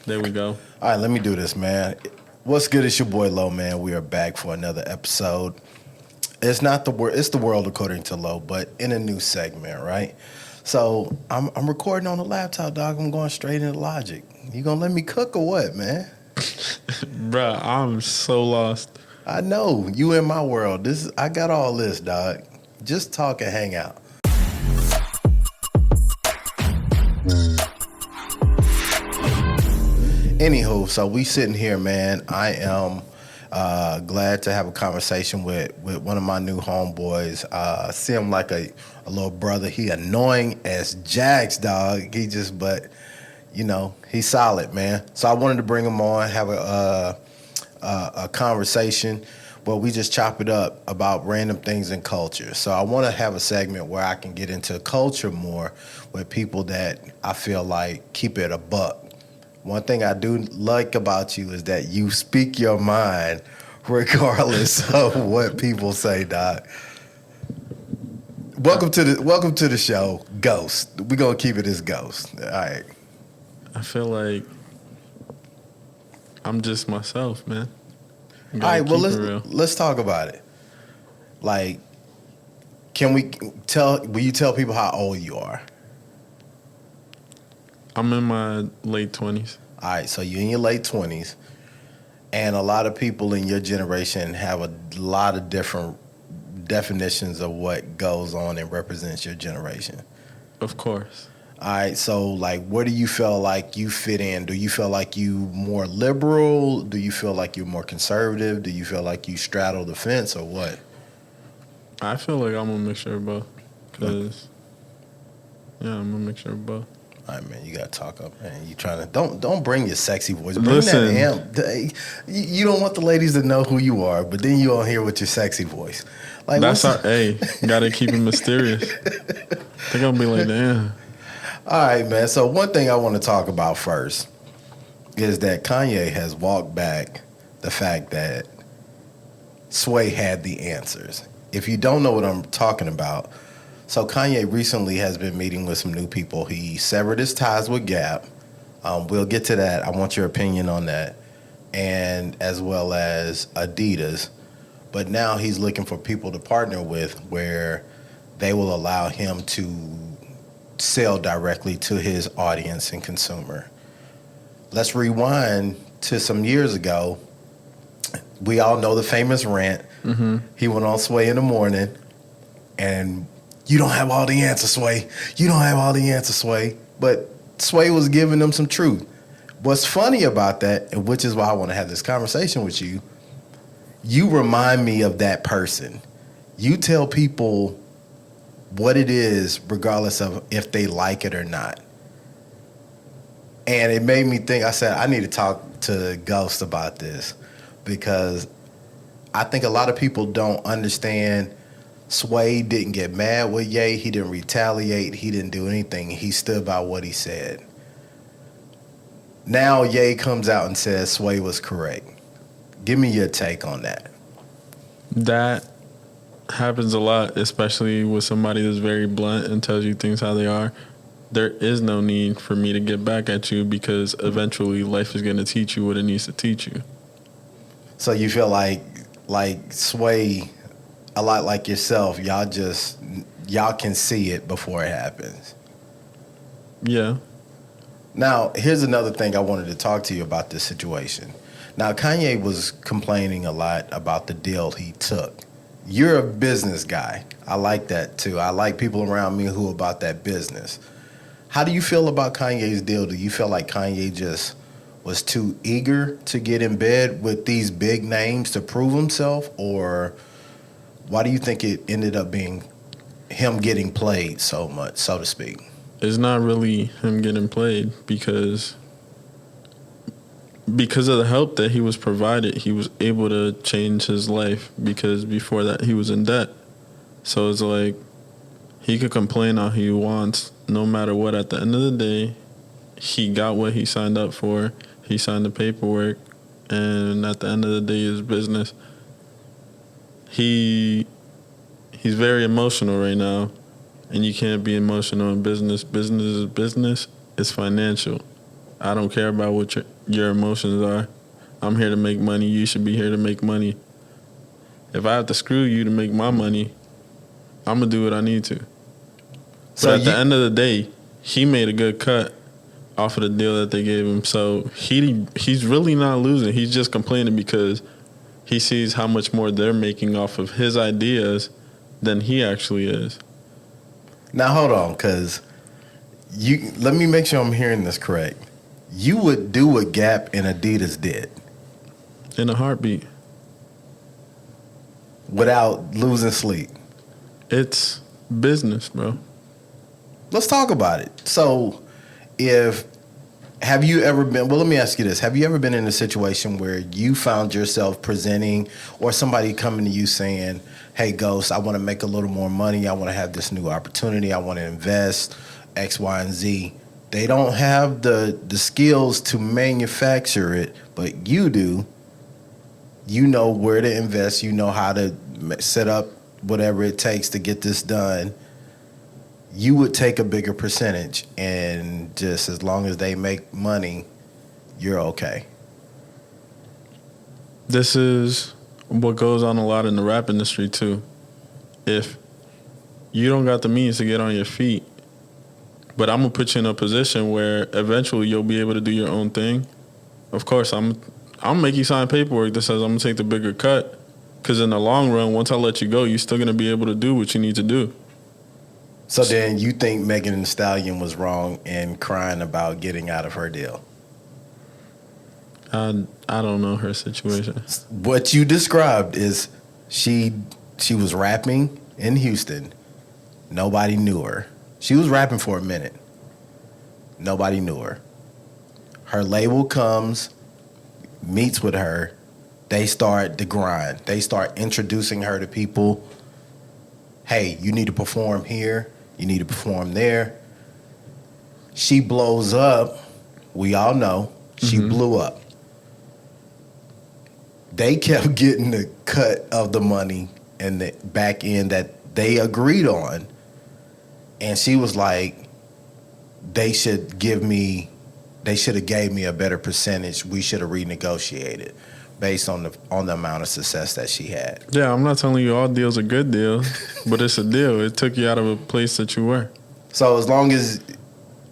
There we go. All right, let me do this, man. What's good? It's your boy Lo, man. We are back for another episode. It's not the world; it's the world according to Lo, but in a new segment, right? So I'm recording on the laptop, dog. I'm going straight into Logic. You gonna let me cook or what, man? Bruh, I'm so lost. I know you in my world. I got all this, dog. Just talk and hang out. Anywho, so we sitting here, man. I am glad to have a conversation with one of my new homeboys. See him like a little brother. He annoying as Jax, dog. But he's solid, man. So I wanted to bring him on, have a conversation where we just chop it up about random things in culture. So I want to have a segment where I can get into culture more with people that I feel like keep it a buck. One thing I do like about you is that you speak your mind regardless of what people say, Doc. Welcome to the show, Ghost. We're gonna keep it as Ghost. All right. I feel like I'm just myself, man. All right, well let's talk about it. Like, will you tell people how old you are? I'm in my late 20s. All right, so you're in your late 20s, and a lot of people in your generation have a lot of different definitions of what goes on and represents your generation. Of course. All right, so like, where do you feel like you fit in? Do you feel like you more liberal? Do you feel like you're more conservative? Do you feel like you straddle the fence or what? I feel like I'm a mixture of both. I'm a mixture of both. All right, man, you gotta talk up, man. You trying to don't bring your sexy voice. Bring Listen, that amp. You don't want the ladies to know who you are, but then you on here with your sexy voice. Like that's gotta keep it mysterious. They're gonna be like, damn. All right, man. So one thing I want to talk about first is that Kanye has walked back the fact that Sway had the answers. If you don't know what I'm talking about. So Kanye recently has been meeting with some new people. He severed his ties with Gap. We'll get to that. I want your opinion on that. And as well as Adidas. But now he's looking for people to partner with where they will allow him to sell directly to his audience and consumer. Let's rewind to some years ago. We all know the famous rant. Mm-hmm. He went on Sway in the morning and you don't have all the answers, Sway. You don't have all the answers, Sway. But Sway was giving them some truth. What's funny about that, and which is why I want to have this conversation with you, you remind me of that person. You tell people what it is, regardless of if they like it or not. And it made me think, I said, I need to talk to Ghost about this because I think a lot of people don't understand. Sway didn't get mad with Ye. He didn't retaliate. He didn't do anything. He stood by what he said. Now Ye comes out and says Sway was correct. Give me your take on that. That happens a lot, especially with somebody that's very blunt and tells you things how they are. There is no need for me to get back at you because eventually life is going to teach you what it needs to teach you. So you feel like Sway, a lot like yourself, y'all can see it before it happens. Yeah. Now, here's another thing I wanted to talk to you about this situation. Now, Kanye was complaining a lot about the deal he took. You're a business guy. I like that too. I like people around me who are about that business. How do you feel about Kanye's deal? Do you feel like Kanye just was too eager to get in bed with these big names to prove himself, or why do you think it ended up being him getting played so much, so to speak? It's not really him getting played because of the help that he was provided, he was able to change his life because before that he was in debt. So it's like he could complain all he wants no matter what. At the end of the day, he got what he signed up for. He signed the paperwork, and at the end of the day, his business. He's very emotional right now, and you can't be emotional in business. Business is business. It's financial. I don't care about what your emotions are. I'm here to make money. You should be here to make money. If I have to screw you to make my money, I'm going to do what I need to. So But at the end of the day, he made a good cut off of the deal that they gave him. So he's really not losing. He's just complaining because he sees how much more they're making off of his ideas than he actually is. Now hold on, because let me make sure I'm hearing this correct. You would do what Gap and Adidas did In a heartbeat. without losing sleep. It's business, bro. Let's talk about it. So, have you ever been, well, let me ask you this. Have you ever been in a situation where you found yourself presenting or somebody coming to you saying, hey, Ghost, I want to make a little more money. I want to have this new opportunity. I want to invest X, Y, and Z. They don't have the skills to manufacture it, but you do. You know where to invest. You know how to set up whatever it takes to get this done. You would take a bigger percentage, and just as long as they make money, you're okay. This is what goes on a lot in the rap industry, too. If you don't got the means to get on your feet, but I'm going to put you in a position where eventually you'll be able to do your own thing, of course, I'll make you sign paperwork that says I'm going to take the bigger cut, because in the long run, once I let you go, you're still going to be able to do what you need to do. So then you think Megan Thee Stallion was wrong in crying about getting out of her deal? I don't know her situation. What you described is she was rapping in Houston. Nobody knew her. She was rapping for a minute. Nobody knew her. Her label comes, meets with her. They start the grind. They start introducing her to people. Hey, you need to perform here. You need to perform there. She blows up. We all know she blew up. They kept getting the cut of the money and the back end that they agreed on. And she was like, they should have gave me a better percentage. We should have renegotiated based on the amount of success that she had. Yeah, I'm not telling you all deals are good deals, but it's a deal. It took you out of a place that you were. So as long as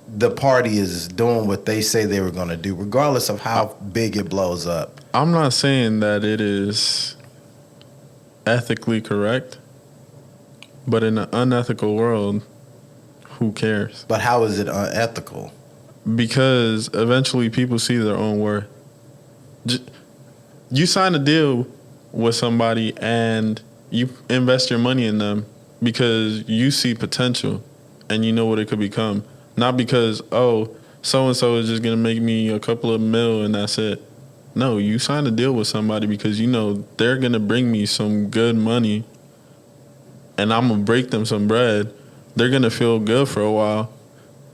the party is doing what they say they were going to do, regardless of how big it blows up. I'm not saying that it is ethically correct, but in an unethical world, who cares? But how is it unethical? Because eventually people see their own worth. You sign a deal with somebody and you invest your money in them because you see potential and you know what it could become. Not because, oh, so-and-so is just going to make me a couple of mil and that's it. No, you sign a deal with somebody because you know they're going to bring me some good money and I'm going to break them some bread. They're going to feel good for a while.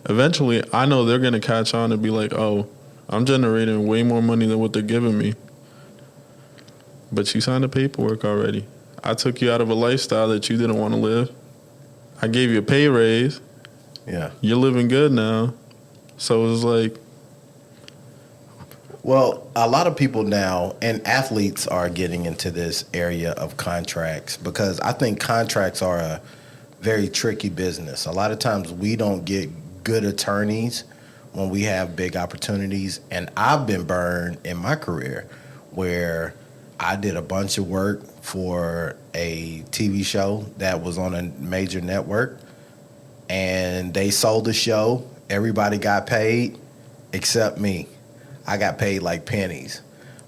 Eventually, I know they're going to catch on and be like, oh, I'm generating way more money than what they're giving me. But you signed the paperwork already. I took you out of a lifestyle that you didn't want to live. I gave you a pay raise. Yeah. You're living good now. So it's like... Well, a lot of people now, and athletes are getting into this area of contracts because I think contracts are a very tricky business. A lot of times we don't get good attorneys when we have big opportunities. And I've been burned in my career where I did a bunch of work for a TV show that was on a major network, and they sold the show. Everybody got paid except me. I got paid like pennies,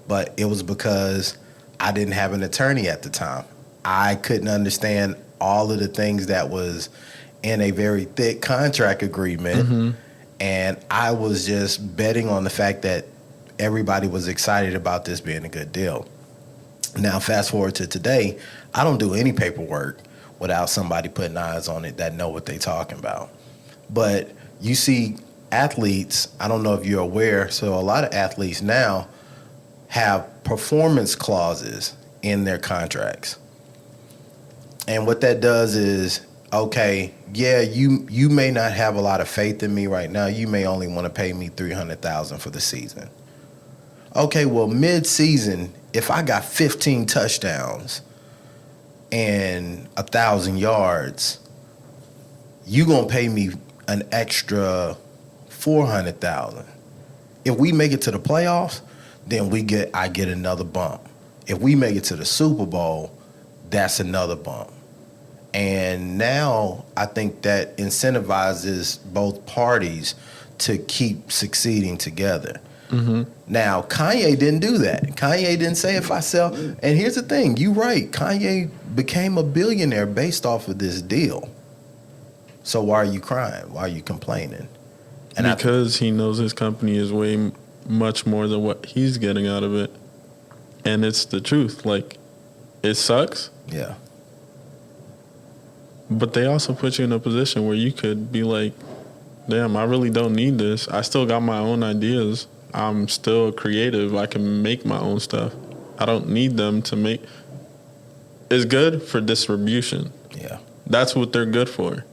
but it was because I didn't have an attorney at the time. I couldn't understand all of the things that was in a very thick contract agreement, and I was just betting on the fact that everybody was excited about this being a good deal. Now, fast forward to today, I don't do any paperwork without somebody putting eyes on it that know what they're talking about. But you see athletes, I don't know if you're aware, so a lot of athletes now have performance clauses in their contracts. And what that does is okay, yeah, you may not have a lot of faith in me right now. You may only want to pay me $300,000 for the season. Okay, well, mid-season, if I got 15 touchdowns and 1,000 yards, you gonna pay me an extra $400,000. If we make it to the playoffs, then I get another bump. If we make it to the Super Bowl, that's another bump. And now I think that incentivizes both parties to keep succeeding together. Mm-hmm. Now, Kanye didn't do that. Kanye didn't say if I sell. And here's the thing. You're right. Kanye became a billionaire based off of this deal. So why are you crying? Why are you complaining? And because he knows his company is way much more than what he's getting out of it. And it's the truth. Like, it sucks. Yeah. But they also put you in a position where you could be like, damn, I really don't need this. I still got my own ideas. I'm still creative. I can make my own stuff. I don't need them to make. It's good for distribution. Yeah. That's what they're good for.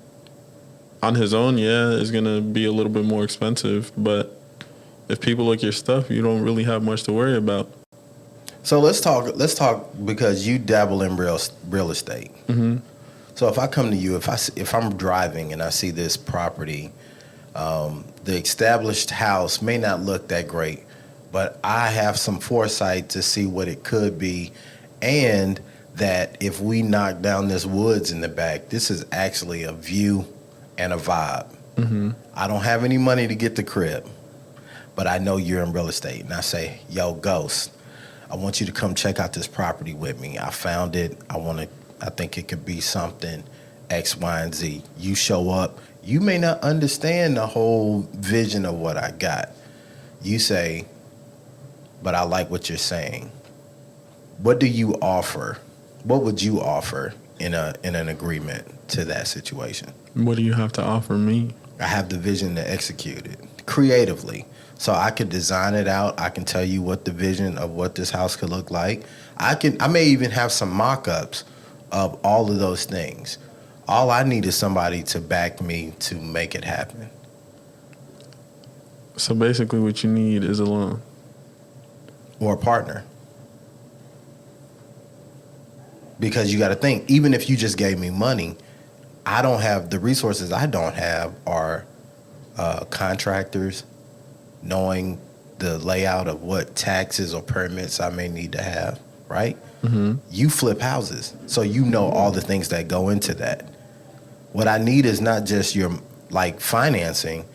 On his own, yeah, it's going to be a little bit more expensive. But if people like your stuff, you don't really have much to worry about. So let's talk because you dabble in real estate. Mm-hmm. So if I come to you, if I'm driving and I see this property, the established house may not look that great, but I have some foresight to see what it could be, and that if we knock down this woods in the back, this is actually a view and a vibe. Mm-hmm. I don't have any money to get the crib, but I know you're in real estate, and I say, yo, Ghost, I want you to come check out this property with me. I found it. I think it could be something X, Y, and Z. You show up. You may not understand the whole vision of what I got. You say, but I like what you're saying. What do you offer? What would you offer in an agreement to that situation? What do you have to offer me? I have the vision to execute it creatively. So I can design it out. I can tell you what the vision of what this house could look like. I may even have some mock-ups of all of those things. All I need is somebody to back me to make it happen. So basically what you need is a loan. Or a partner. Because you got to think, even if you just gave me money, I don't have the resources I don't have are contractors, knowing the layout of what taxes or permits I may need to have, right? Mm-hmm. You flip houses, so you know all the things that go into that. What I need is not just your financing.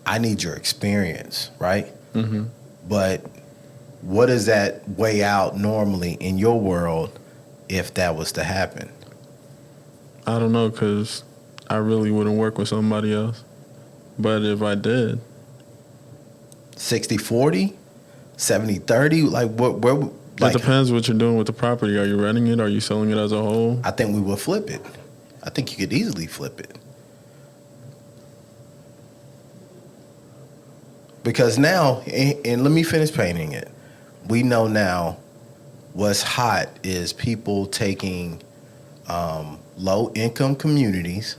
I need your experience, right? Mm-hmm. But what does that weigh out normally in your world if that was to happen? I don't know, because I really wouldn't work with somebody else. But if I did, 60-40, 70-30, where? It depends what you're doing with the property. Are you renting it? Are you selling it as a whole? I think we will flip it. I think you could easily flip it. Because now, and let me finish painting it. We know now what's hot is people taking low-income communities,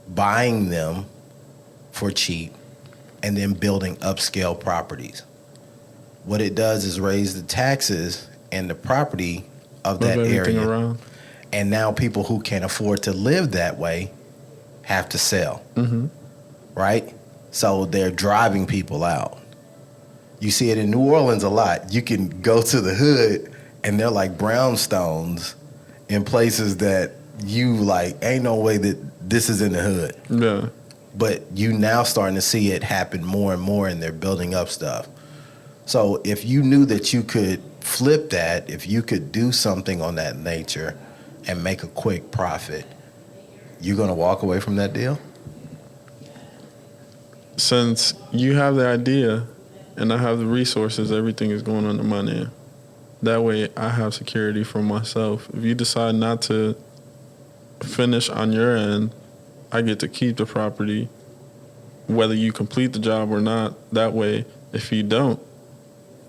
buying them for cheap, and then building upscale properties. What it does is raise the taxes and the property of that area. Around. And now people who can't afford to live that way have to sell. Mm-hmm. Right? So they're driving people out. You see it in New Orleans a lot. You can go to the hood and they're like brownstones in places that you ain't no way that this is in the hood. Yeah. But you now starting to see it happen more and more, and they're building up stuff. So if you knew that you could flip that, if you could do something on that nature and make a quick profit, you're going to walk away from that deal? Since you have the idea and I have the resources, everything is going under my name. That way I have security for myself. If you decide not to finish on your end, I get to keep the property, whether you complete the job or not. That way, if you don't,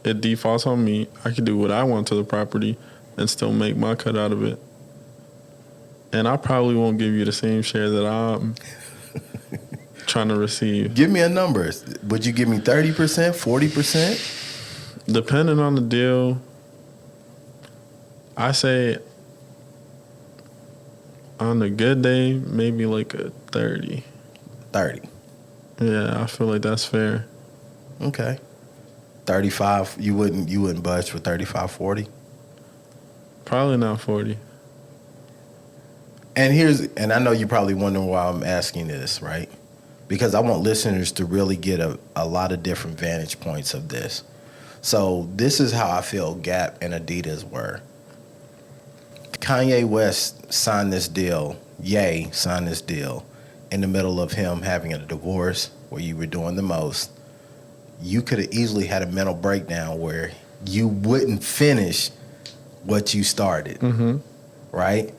it defaults on me. I can do what I want to the property and still make my cut out of it. And I probably won't give you the same share that I'm trying to receive. Give me a number. Would you give me 30%, 40%? Depending on the deal, I say on a good day, maybe like a 30. 30. Yeah, I feel like that's fair. Okay. 35, you wouldn't budge for 35, 40? Probably not 40. And I know you're probably wondering why I'm asking this, right? Because I want listeners to really get a lot of different vantage points of this. So this is how I feel Gap and Adidas were. Kanye West signed this deal, Ye signed this deal in the middle of him having a divorce where you were doing the most. You could have easily had a mental breakdown where you wouldn't finish what you started, right?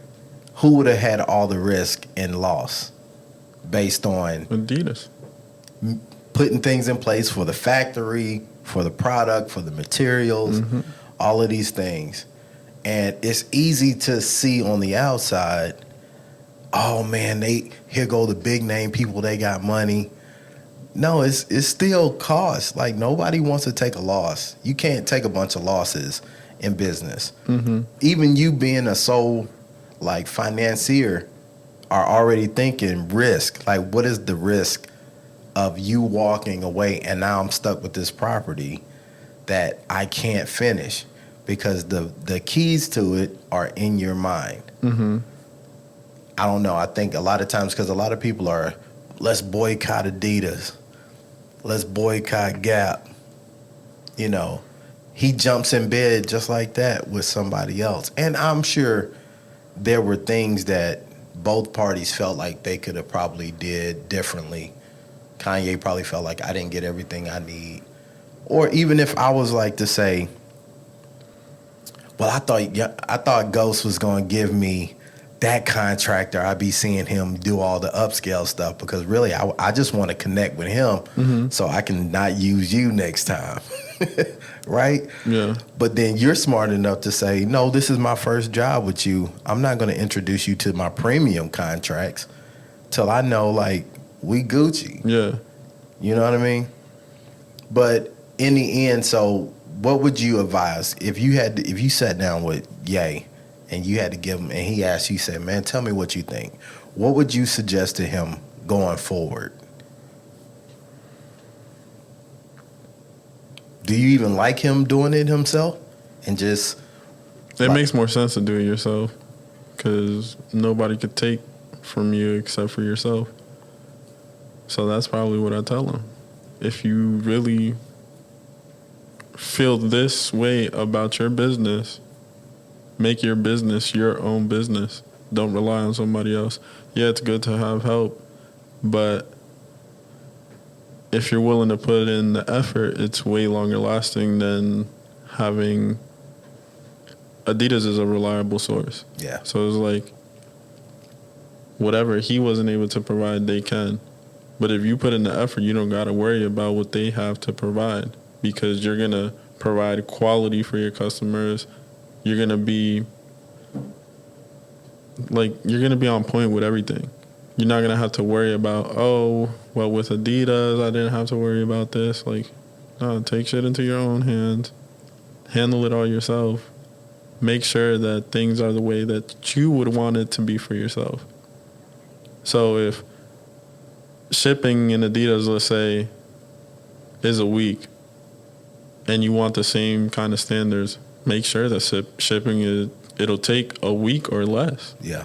Who would have had all the risk and loss based on Adidas putting things in place for the factory, for the product, for the materials, all of these things. And it's easy to see on the outside, oh man, here go the big name people, they got money. No, it's still cost. Like, nobody wants to take a loss. You can't take a bunch of losses in business. Even you being a sole financier are already thinking risk. Like, what is the risk of you walking away and now I'm stuck with this property that I can't finish? Because the keys to it are in your mind. I don't know. I think a lot of times, because a lot of people are, let's boycott Adidas. Let's boycott Gap. You know, he jumps in bed just like that with somebody else. And I'm sure there were things that both parties felt like they could have probably did differently. Kanye probably felt like, I didn't get everything I need. Or even if I was like to say, well, I thought Ghost was going to give me that contractor. I'd be seeing him do all the upscale stuff, because really I just want to connect with him so I can not use you next time. Right? Yeah. But then you're smart enough to say, no, this is my first job with you. I'm not going to introduce you to my premium contracts till I know, like, we Gucci. Yeah. You know what I mean? But in the end, so what would you advise if you sat down with Ye and you had to give him, and he asked you, said, man, tell me what you think. What would you suggest to him going forward? Do you even like him doing it himself? And just... It makes more sense to do it yourself, because nobody could take from you except for yourself. So that's probably what I tell him. If you really feel this way about your business, make your business your own business. Don't rely on somebody else. Yeah, it's good to have help, but if you're willing to put in the effort, it's way longer lasting than having... Adidas is a reliable source. Yeah. So it's like, whatever he wasn't able to provide, they can. But if you put in the effort, you don't got to worry about what they have to provide, because you're going to provide quality for your customers. You're going to be on point with everything. You're not going to have to worry about, oh, well, with Adidas, I didn't have to worry about this. Like, no, take shit into your own hands. Handle it all yourself. Make sure that things are the way that you would want it to be for yourself. So if shipping in Adidas, let's say, is a week, and you want the same kind of standards, make sure that shipping it'll take a week or less. Yeah.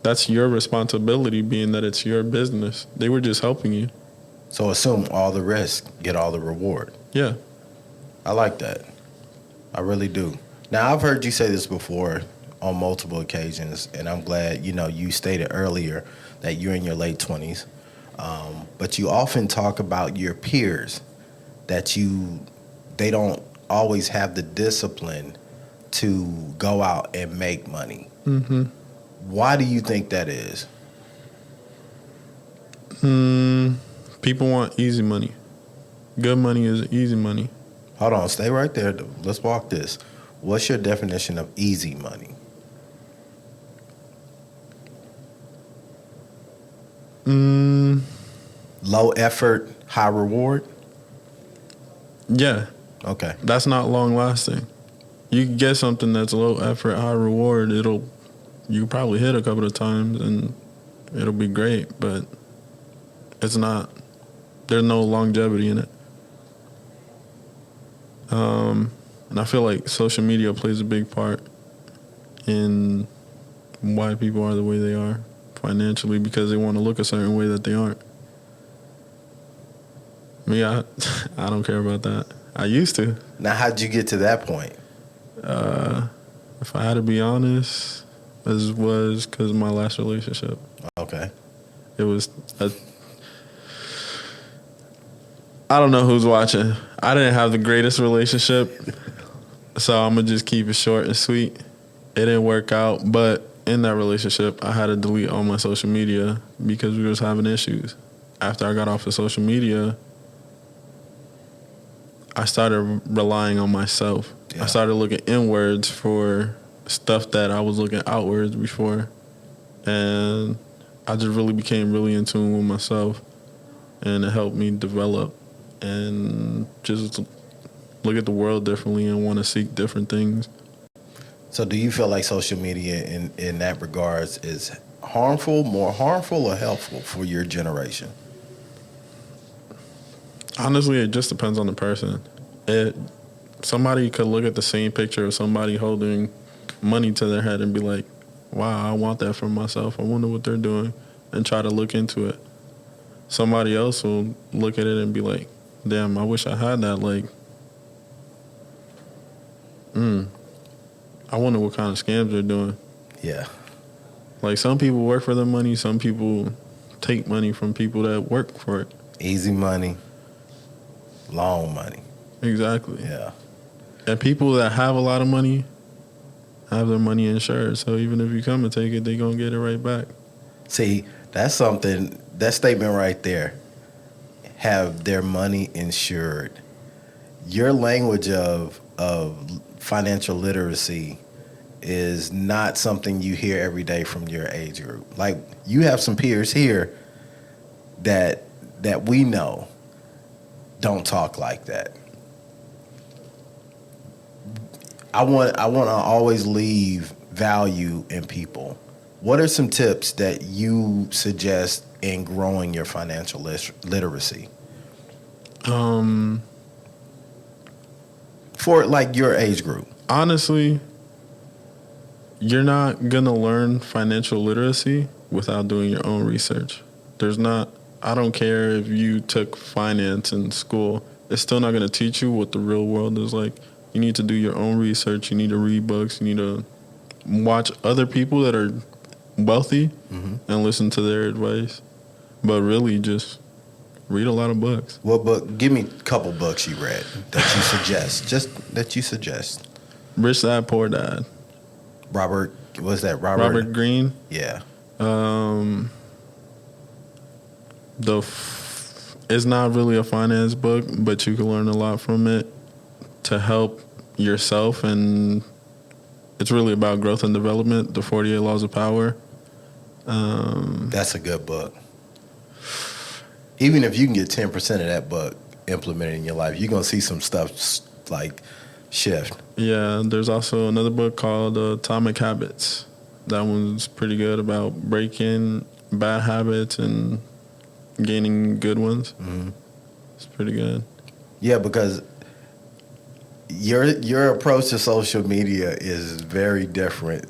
That's your responsibility, being that it's your business. They were just helping you. So assume all the risk, get all the reward. Yeah. I like that. I really do. Now, I've heard you say this before on multiple occasions, and I'm glad, you stated earlier that you're in your late 20s. But you often talk about your peers, that they don't always have the discipline to go out and make money. Why do you think that is? People want easy money. Good money is easy money. Hold on, stay right there. Let's walk this. What's your definition of easy money? Low effort, high reward? Yeah, Okay. that's not long lasting. You can get something that's low effort, high reward. You probably hit a couple of times and it'll be great, but it's not. There's no longevity in it. And I feel like social media plays a big part in why people are the way they are financially, because they want to look a certain way that they aren't. Me, I don't care about that. I used to. Now, how'd you get to that point? If I had to be honest, it was because of my last relationship. Okay. It was I don't know who's watching. I didn't have the greatest relationship, so I'm going to just keep it short and sweet. It didn't work out, but in that relationship, I had to delete all my social media because we was having issues. After I got off of social media, I started relying on myself. Yeah. I started looking inwards for stuff that I was looking outwards before. And I just really became really in tune with myself. And it helped me develop and just look at the world differently and want to seek different things. So do you feel like social media in that regards is harmful, more harmful or helpful for your generation? Honestly, it just depends on the person. Somebody could look at the same picture of somebody holding money to their head and be like, wow, I want that for myself. I wonder what they're doing, and try to look into it. Somebody else will look at it and be like, damn, I wish I had that. Like, I wonder what kind of scams they're doing. Yeah. Like, some people work for the money. Some people take money from people that work for it. Easy money, long money. Exactly. Yeah. And people that have a lot of money have their money insured. So even if you come and take it, they're going to get it right back. See, that's something, that statement right there, have their money insured. Your language of financial literacy is not something you hear every day from your age group. Like, you have some peers here that we know don't talk like that. I want to always leave value in people. What are some tips that you suggest in growing your financial literacy? For like your age group. Honestly, you're not going to learn financial literacy without doing your own research. I don't care if you took finance in school. It's still not going to teach you what the real world is like. You need to do your own research. You need to read books. You need to watch other people that are wealthy and listen to their advice. But really, just read a lot of books. What book? Give me a couple books you read that you suggest. Just that you suggest. Rich Dad, Poor Dad. Robert Greene. Yeah. It's not really a finance book, but you can learn a lot from it to help yourself, and it's really about growth and development. The 48 Laws of Power. That's a good book. Even if you can get 10% of that book implemented in your life, you're gonna see some stuff like shift. Yeah, there's also another book called Atomic Habits. That one's pretty good about breaking bad habits and gaining good ones. It's pretty good. Yeah, because your approach to social media is very different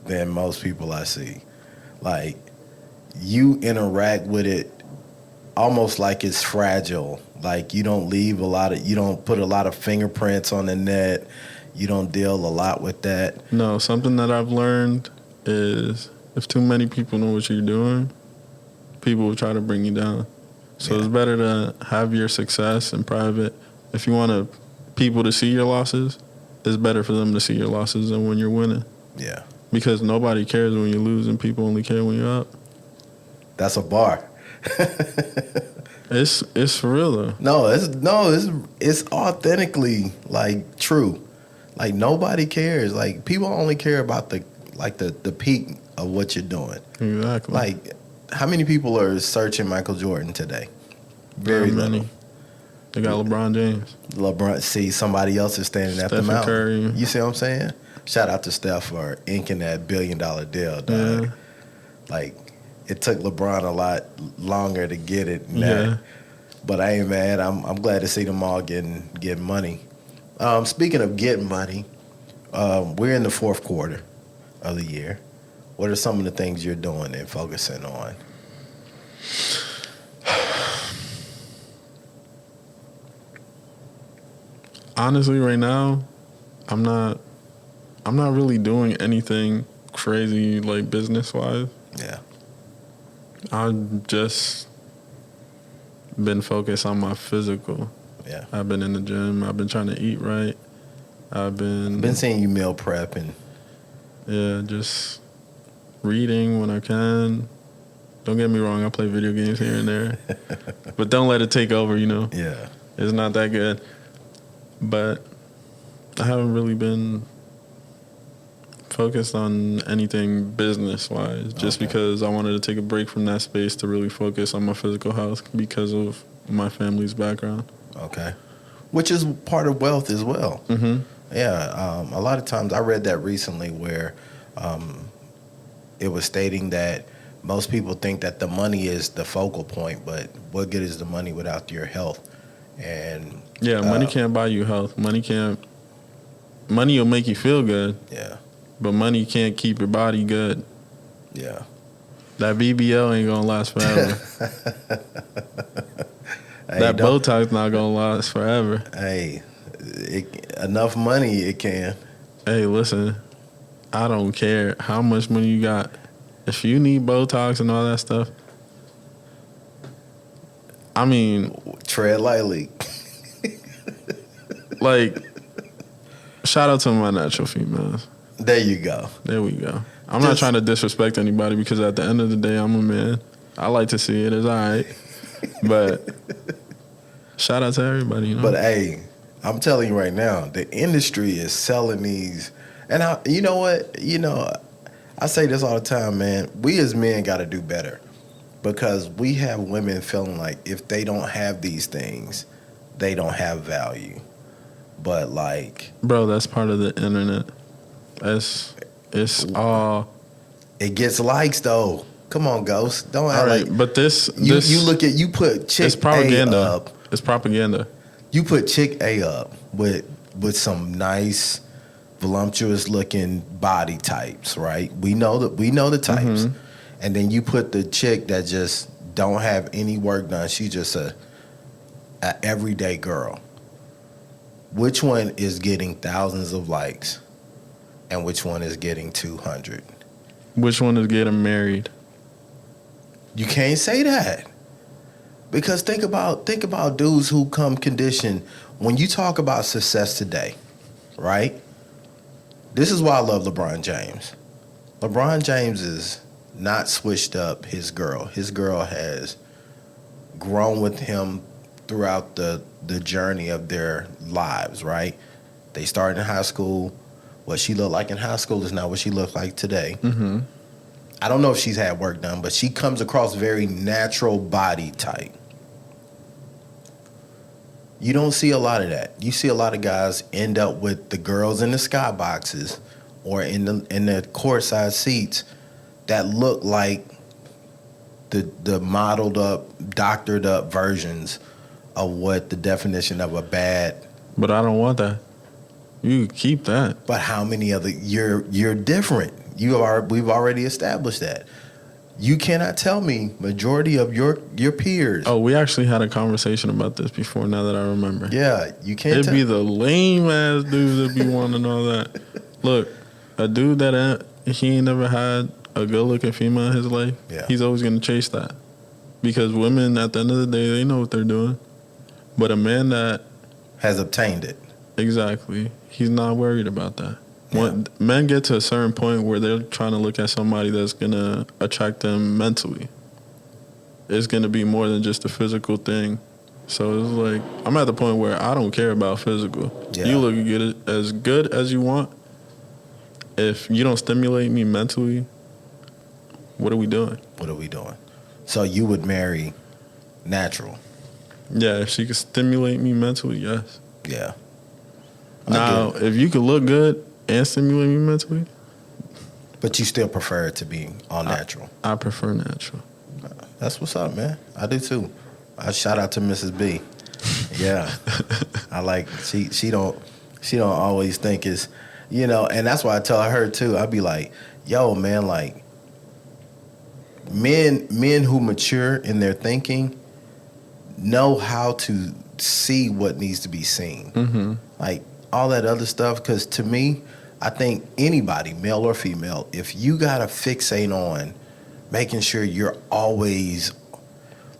than most people I see. Like, you interact with it almost like it's fragile. Like, you don't put a lot of fingerprints on the net. You don't deal a lot with that. No, something that I've learned is if too many people know what you're doing, people will try to bring you down. So It's better to have your success in private. If you want people to see your losses, it's better for them to see your losses than when you're winning. Yeah. Because nobody cares when you lose and people only care when you're up. That's a bar. It's for real though. It's authentically like true. Like, nobody cares. Like, people only care about the peak of what you're doing. Exactly. Like, how many people are searching Michael Jordan today? Very Not many. many. They got LeBron James. LeBron, see, somebody else is standing at the Stephen mountain. Curry. You see what I'm saying? Shout out to Steph for inking that $1 billion deal, dog. Yeah. Like, it took LeBron a lot longer to get it. Than Yeah. that. But I ain't mad. I'm glad to see them all getting money. Speaking of getting money, we're in the fourth quarter of the year. What are some of the things you're doing and focusing on? Honestly, right now, I'm not really doing anything crazy like business wise. Yeah. I've just been focused on my physical. Yeah. I've been in the gym. I've been trying to eat right. I've been Seeing you meal prep and just reading when I can. Don't get me wrong, I play video games here and there. But don't let it take over, you know. yeah. It's not that good. But I haven't really been focused on anything business-wise just because I wanted to take a break from that space to really focus on my physical health because of my family's background. Okay. Which is part of wealth as well. Mm-hmm. Yeah. A lot of times I read that recently where it was stating that most people think that the money is the focal point, but what good is the money without your health? And yeah, money can't buy you health. Money will make you feel good. Yeah. But money can't keep your body good. Yeah. That BBL ain't gonna last forever. That Botox not gonna last forever. Hey, enough money it can. Hey, listen, I don't care how much money you got. If you need Botox and all that stuff, I mean, tread lightly. Like, shout out to my natural females. There you go. There we go. I'm not trying to disrespect anybody because at the end of the day, I'm a man. I like to see it. It's all right. But shout out to everybody, you know. But hey, I'm telling you right now, the industry is selling these. And you know what? You know, I say this all the time, man. We as men got to do better because we have women feeling like if they don't have these things, they don't have value. But like, bro, that's part of the internet. It's all. It gets likes though. Come on, Ghost. Don't act all right, like. But you put chick it's propaganda. A up. It's propaganda. You put chick A up with some nice, voluptuous looking body types, right? We know the types, and then you put the chick that just don't have any work done. She's just a everyday girl. Which one is getting thousands of likes, and which one is getting 200? Which one is getting married? You can't say that because think about dudes who come conditioned. When you talk about success today, right? This is why I love LeBron James. LeBron James is not switched up his girl. His girl has grown with him throughout the journey of their lives, right? They started in high school. What she looked like in high school is not what she looked like today. Mm-hmm. I don't know if she's had work done, but she comes across very natural body type. You don't see a lot of that. You see a lot of guys end up with the girls in the skyboxes or in the courtside seats that look like the modeled up, doctored up versions of what the definition of a bad. But I don't want that. You keep that. But how many other you're different. We've already established that. You cannot tell me majority of your peers. Oh, we actually had a conversation about this before. Now that I remember. Yeah, you can't. It'd be the lame ass dudes that be wanting all that. Look, a dude that he ain't never had a good looking female in his life. Yeah. He's always gonna chase that because women at the end of the day they know what they're doing. But a man that has obtained it. Exactly. He's not worried about that. Yeah. When men get to a certain point where they're trying to look at somebody that's going to attract them mentally, it's going to be more than just a physical thing. So it's like, I'm at the point where I don't care about physical. Yeah. You look as good as you want. If you don't stimulate me mentally, what are we doing? What are we doing? So you would marry natural. Yeah, if she could stimulate me mentally, yes. Yeah. Now, if you could look good and stimulate me mentally, but you still prefer it to be all natural. I prefer natural. That's what's up, man. I do too. I shout out to Mrs. B. Yeah. I like she don't always think it's, you know, and that's why I tell her too. I'd be like, yo, man, like men who mature in their thinking know how to see what needs to be seen. Mm-hmm. Like all that other stuff, because to me, I think anybody, male or female, if you got to fixate on making sure you're always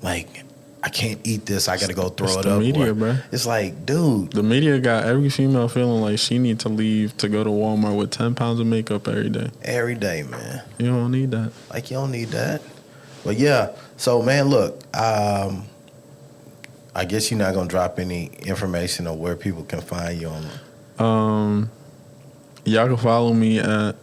like, I can't eat this, I got to go throw it up. Media, bro. It's like, dude. The media got every female feeling like she need to leave to go to Walmart with 10 pounds of makeup every day. Every day, man. You don't need that. Like, you don't need that. But yeah, so man, look, I guess you're not gonna drop any information on where people can find you on. Y'all can follow me at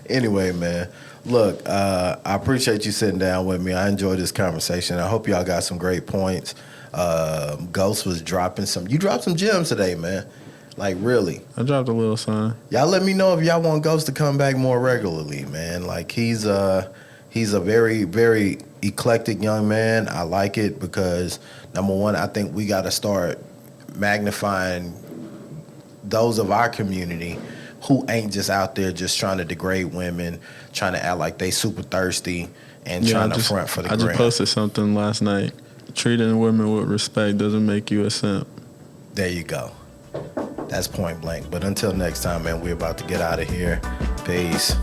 Anyway, man, look, I appreciate you sitting down with me. I enjoyed this conversation. I hope y'all got some great points. Ghost was dropping you dropped some gems today, man. Like, really. I dropped a little sign. Y'all let me know if y'all want Ghost to come back more regularly, man. Like, he's a very, very eclectic young man. I like it because, number one, I think we got to start magnifying those of our community who ain't just out there just trying to degrade women, trying to act like they super thirsty and trying to front for the gram. I just posted something last night. Treating women with respect doesn't make you a simp. There you go. That's point blank. But until next time, man, we're about to get out of here. Peace.